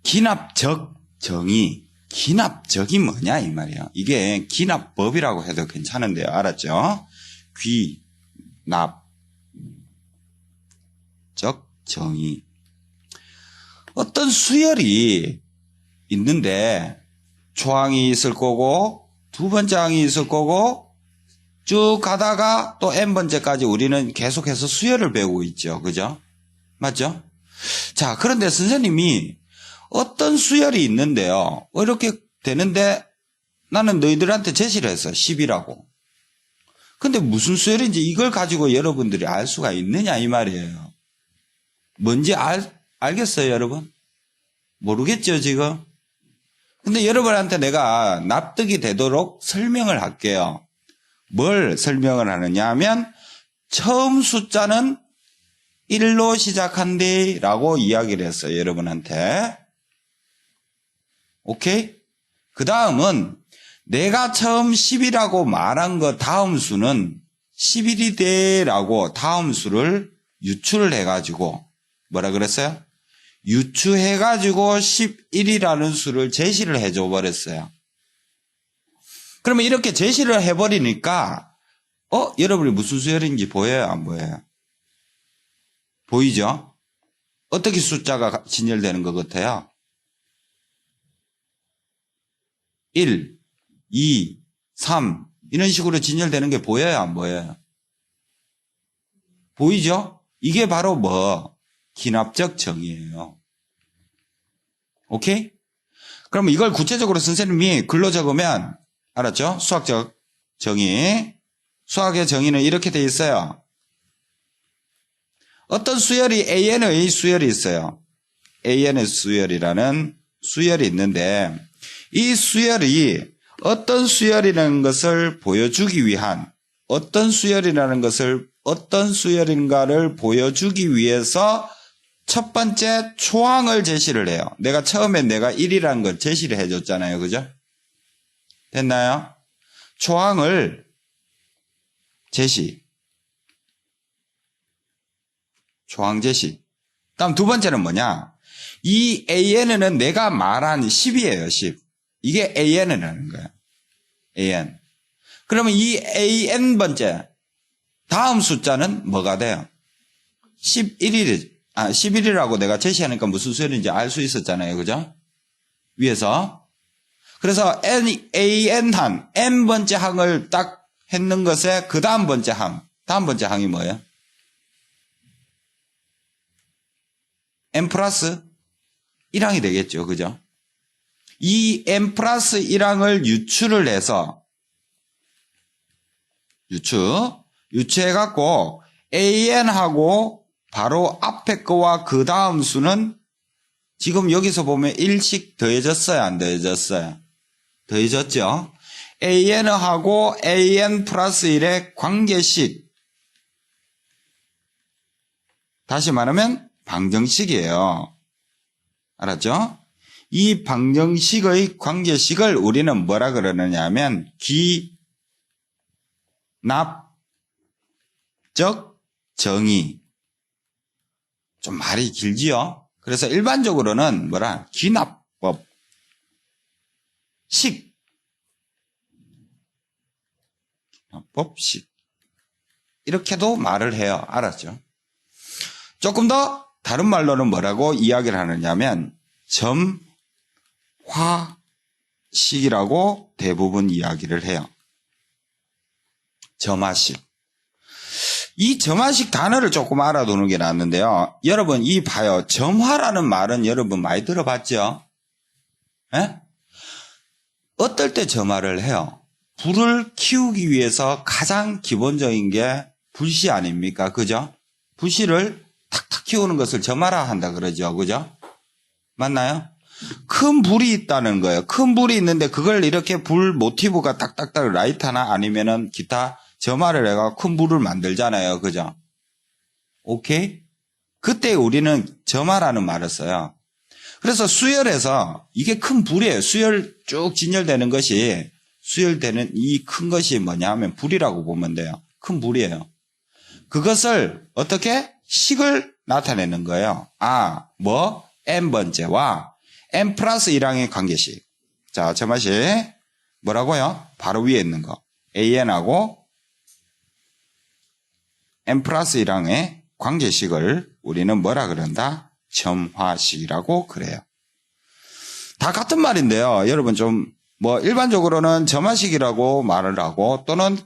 기납적 정의. 기납적이 뭐냐 이 말이야. 이게 기납법이라고 해도 괜찮은데요. 알았죠? 기납적 정의. 어떤 수열이 있는데 초항이 있을 거고 두 번째 항이 있을 거고 쭉 가다가 또 n번째까지 우리는 계속해서 수열을 배우고 있죠. 그죠? 맞죠? 자, 그런데 선생님이 어떤 수열이 있는데요. 이렇게 되는데 나는 너희들한테 제시를 했어. 10이라고. 근데 무슨 수열인지 이걸 가지고 여러분들이 알 수가 있느냐 이 말이에요. 뭔지 알겠어요, 여러분? 모르겠죠, 지금? 근데 여러분한테 내가 납득이 되도록 설명을 할게요. 뭘 설명을 하느냐 하면 처음 숫자는 1로 시작한대 라고 이야기를 했어요, 여러분한테. 오케이? 그 다음은 내가 처음 10이라고 말한 거 다음 수는 11이 돼 라고 다음 수를 유추를 해가지고 뭐라 그랬어요? 유추해가지고 11이라는 수를 제시를 해줘 버렸어요. 그러면 이렇게 제시를 해버리니까 여러분이 무슨 수열인지 보여요? 안 보여요? 보이죠? 어떻게 숫자가 진열되는 것 같아요? 1, 2, 3 이런 식으로 진열되는 게 보여요? 안 보여요? 보이죠? 이게 바로 기납적 정의예요. 오케이? 그럼 이걸 구체적으로 선생님이 글로 적으면 알았죠? 수학적 정의. 수학의 정의는 이렇게 돼 있어요. 어떤 수열이 AN의 수열이 있어요. AN의 수열이라는 수열이 있는데 이 수열이 어떤 수열이라는 것을 보여주기 위한 어떤 수열인가를 보여주기 위해서 첫 번째 초항을 제시를 해요. 내가 처음에 내가 1이라는 걸 제시를 해줬잖아요. 그죠? 됐나요? 초항을 제시. 초항 제시. 다음 두 번째는 뭐냐? 이 AN은 내가 말한 10이에요. 10. 이게 AN이라는 거예요. AN. 그러면 이 AN번째 다음 숫자는 뭐가 돼요? 11이라고 내가 제시하니까 무슨 수열인지 알 수 있었잖아요. 그죠? 위에서. 그래서 AN한 N번째 항을 딱 했는 것에 그 다음 번째 항이 뭐예요? N 플러스 1항이 되겠죠. 그죠? 이 N 플러스 1항을 유추를 해서 유추해갖고 AN하고 바로 앞에 거와 그 다음 수는 지금 여기서 보면 1씩 더해졌어요? 안 더해졌어요? 더해졌죠? AN하고 AN 플러스 1의 관계식. 다시 말하면 방정식이에요. 알았죠? 이 방정식의 관계식을 우리는 뭐라 그러느냐 하면 기납적 정의. 좀 말이 길지요? 그래서 일반적으로는 기납법, 기납법식. 이렇게도 말을 해요. 알았죠? 조금 더 다른 말로는 뭐라고 이야기를 하느냐면 점화식이라고 대부분 이야기를 해요. 점화식. 이 점화식 단어를 조금 알아두는 게 낫는데요. 여러분 봐요. 점화라는 말은 여러분 많이 들어봤죠? 예? 어떨 때 점화를 해요? 불을 키우기 위해서 가장 기본적인 게 불씨 아닙니까? 그죠? 불씨를 탁탁 키우는 것을 점화라 한다 그러죠. 그죠? 맞나요? 큰 불이 있다는 거예요. 큰 불이 있는데 그걸 이렇게 불 모티브가 딱딱딱 라이터나 아니면은 기타 점화를 해가 큰 불을 만들잖아요. 그죠? 오케이? 그때 우리는 점화라는 말을 써요. 그래서 수열에서 이게 큰 불이에요. 수열 쭉 진열되는 것이 수열되는 이 큰 것이 뭐냐 하면 불이라고 보면 돼요. 큰 불이에요. 그것을 어떻게? 식을 나타내는 거예요. N번째와 n 플러스 1항의 관계식. 자, 저맛이 뭐라고요? 바로 위에 있는 거. an하고 n 플러스 1항의 관계식을 우리는 뭐라 그런다? 점화식이라고 그래요. 다 같은 말인데요. 여러분 좀 일반적으로는 점화식이라고 말을 하고 또는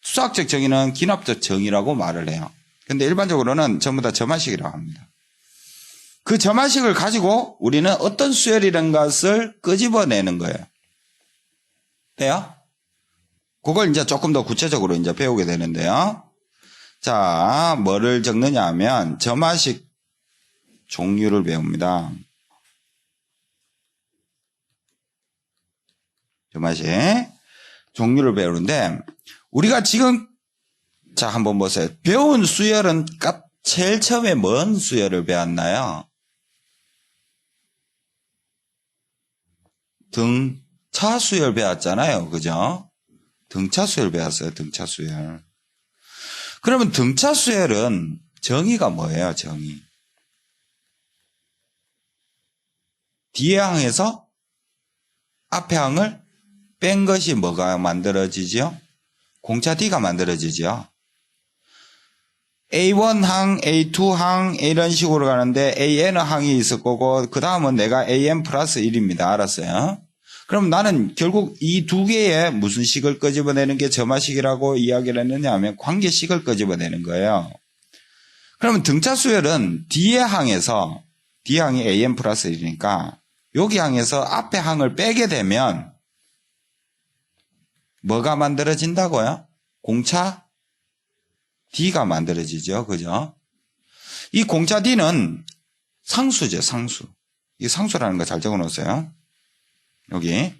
수학적 정의는 기납적 정의라고 말을 해요. 근데 일반적으로는 전부 다 점화식이라고 합니다. 그 점화식을 가지고 우리는 어떤 수열이라는 것을 끄집어내는 거예요. 돼요? 그걸 이제 조금 더 구체적으로 이제 배우게 되는데요. 자, 뭐를 적느냐 하면 점화식 종류를 배웁니다. 점화식 종류를 배우는데 우리가 지금 자 한번 보세요. 배운 수열은 제일 처음에 뭔 수열을 배웠나요? 등차 수열 배웠잖아요. 그죠? 등차 수열 배웠어요. 등차 수열. 그러면 등차 수열은 정의가 뭐예요? 정의. 뒤에 항에서 앞에 항을 뺀 것이 뭐가 만들어지죠? 공차 D가 만들어지죠. A1항, A2항 이런 식으로 가는데 AN항이 있을 거고 그 다음은 내가 AN 플러스 1입니다. 알았어요? 그럼 나는 결국 이 두 개의 무슨 식을 끄집어내는 게 점화식이라고 이야기를 했느냐 하면 관계식을 끄집어내는 거예요. 그러면 등차 수열은 뒤에 항에서 뒤에 항이 AN 플러스 1이니까 여기 항에서 앞에 항을 빼게 되면 뭐가 만들어진다고요? 공차 D가 만들어지죠. 그죠? 이 공차 D는 상수죠. 상수. 이 상수라는 거 잘 적어 놓으세요. 여기.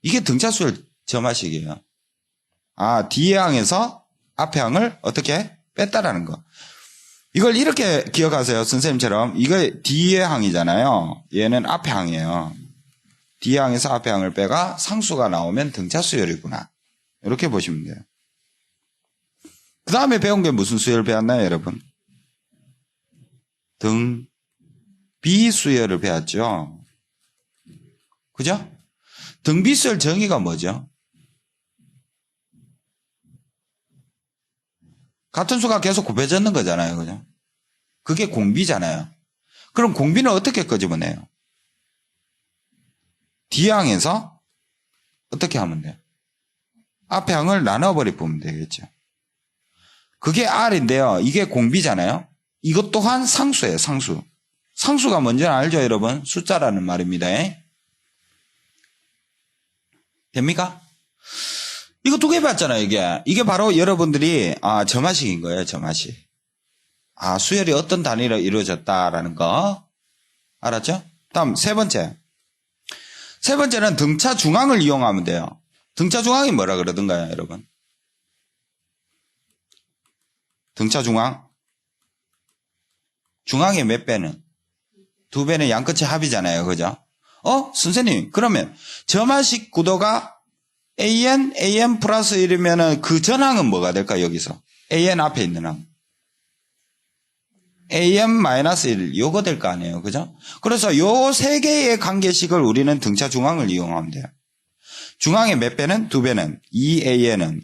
이게 등차수열 점화식이에요. 아, 뒤에 항에서 앞에 항을 어떻게 뺐다라는 거. 이걸 이렇게 기억하세요. 선생님처럼. 이거 뒤에 항이잖아요. 얘는 앞에 항이에요. 뒤에 항에서 앞에 항을 빼가 상수가 나오면 등차수열이구나. 이렇게 보시면 돼요. 그 다음에 배운 게 무슨 수열 배웠나요, 여러분? 등비수열을 배웠죠. 그죠? 등비수열 정의가 뭐죠? 같은 수가 계속 곱해졌는 거잖아요. 그죠? 그게 공비잖아요. 그럼 공비는 어떻게 끄집어내요? 뒤에 항에서 어떻게 하면 돼요? 앞에 항을 나눠버리 보면 되겠죠. 그게 R인데요. 이게 공비잖아요. 이것 또한 상수예요. 상수. 상수가 뭔지는 알죠, 여러분? 숫자라는 말입니다. 됩니까? 이거 두 개 봤잖아요, 이게. 이게 바로 여러분들이, 점화식인 거예요, 점화식. 수열이 어떤 단위로 이루어졌다라는 거. 알았죠? 다음, 세 번째. 세 번째는 등차 중앙을 이용하면 돼요. 등차 중앙이 뭐라 그러던가요, 여러분? 등차 중앙? 중앙의 몇 배는? 두 배는 양끝의 합이잖아요, 그죠? 선생님, 그러면 점화식 구도가 AN 플러스 1이면은 그 전항은 뭐가 될까, 여기서? AN 앞에 있는 항. AN 마이너스 1, 요거 될 거 아니에요, 그죠? 그래서 요 세 개의 관계식을 우리는 등차 중앙을 이용하면 돼요. 중앙의 몇 배는? 두 배는. 2AN은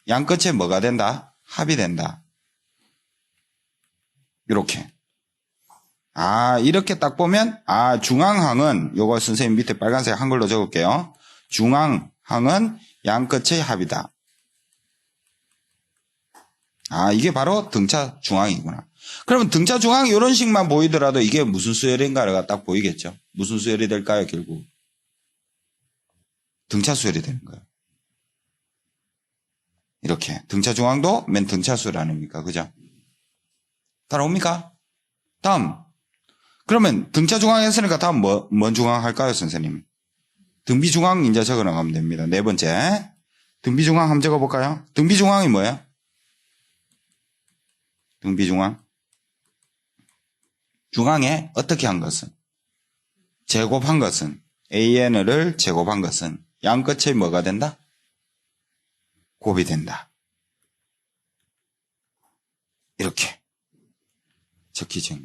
양끝에 뭐가 된다? 합이 된다. 이렇게. 이렇게 딱 보면, 중앙항은, 요거 선생님 밑에 빨간색 한글로 적을게요. 중앙항은 양끝의 합이다. 이게 바로 등차 중앙이구나. 그러면 등차 중앙 이런 식만 보이더라도 이게 무슨 수열인가가 딱 보이겠죠. 무슨 수열이 될까요, 결국? 등차 수열이 되는 거예요. 이렇게. 등차 중앙도 맨 등차 수열 아닙니까? 그죠? 따라옵니까? 다음. 그러면 등차 중앙 했으니까 다음 뭔 중앙 할까요, 선생님? 등비 중앙 이제 적어 나가면 됩니다. 네 번째. 등비 중앙 한번 적어 볼까요? 등비 중앙이 뭐예요? 등비 중앙. 중앙에 어떻게 한 것은? 제곱한 것은? AN을 제곱한 것은? 양끝에 뭐가 된다? 곱이 된다. 이렇게 적히죠.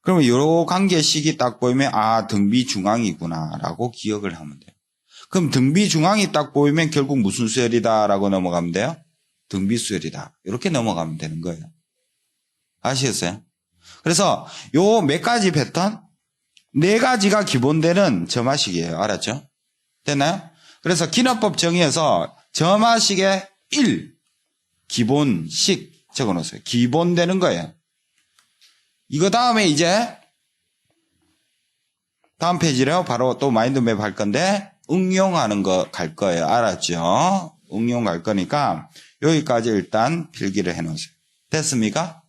그러면 요 관계식이 딱 보이면 아 등비중앙이구나라고 기억을 하면 돼요. 그럼 등비중앙이 딱 보이면 결국 무슨 수열이다라고 넘어가면 돼요? 등비수열이다. 이렇게 넘어가면 되는 거예요. 아시겠어요? 그래서 요 몇 가지 패턴? 4가지가 기본되는 점화식이에요. 알았죠? 됐나요? 그래서 기납법 정의에서 점화식의 1, 기본식 적어놓으세요. 기본되는 거예요. 이거 다음에 이제 다음 페이지로 바로 또 마인드맵 할 건데 응용하는 거 갈 거예요. 알았죠? 응용 갈 거니까 여기까지 일단 필기를 해놓으세요. 됐습니까?